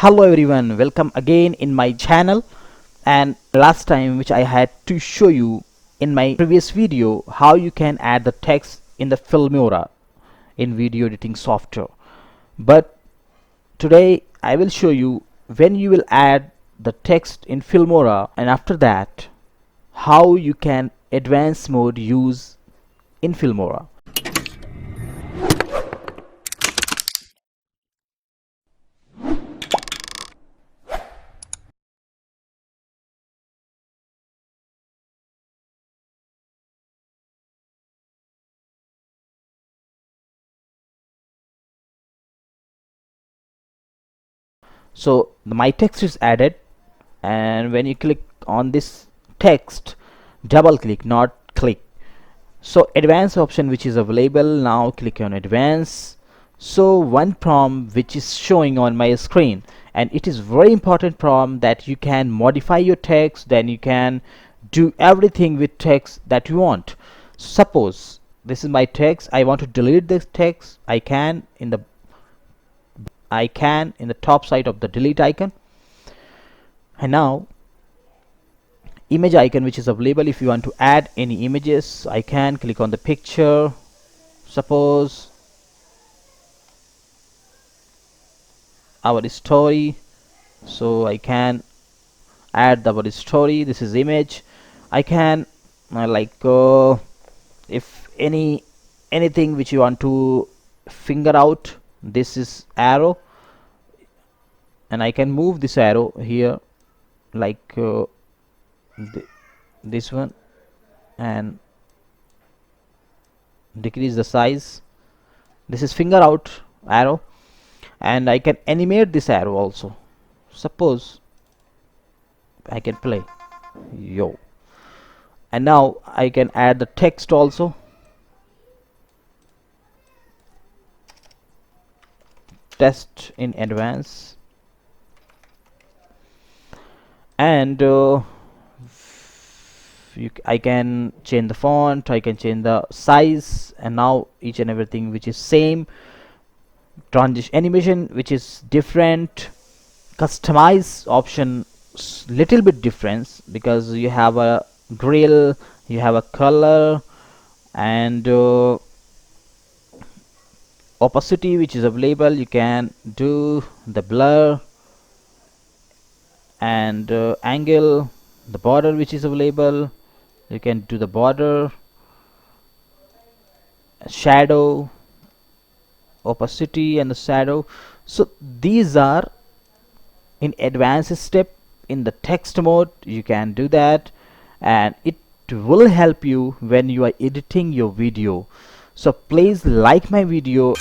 Hello everyone, welcome again in my channel. And last time which I had to show you in my previous video how you can add the text in the Filmora in video editing software. But today I will show you when you will add the text in Filmora, and after that how you can advanced mode use in Filmora. So my text is added, and when you click on this text, double click, not click. So advanced option which is available, now click on advanced. So one prompt which is showing on my screen, and it is very important prompt that you can modify your text, then you can do everything with text that you want. Suppose this is my text, I want to delete this text. I can in the top side of the delete icon, and now image icon which is available. If you want to add any images, I can click on the picture. Suppose our story, so I can add our story. This is image. I can if anything which you want to finger out, this is arrow, and I can move this arrow here like this one, and decrease the size. This is finger out arrow, and I can animate this arrow also. Suppose I can play yo, and now I can add the text also. Test in advance, and I can change the font, I can change the size, and now each and everything which is same. Transition animation which is different, customize option little bit difference, because you have a grill, you have a color, and opacity which is available. You can do the blur and angle, the border which is available. You can do the border, shadow, opacity, and the shadow. So these are in advanced step. In the text mode you can do that, and it will help you when you are editing your video. So please like my video.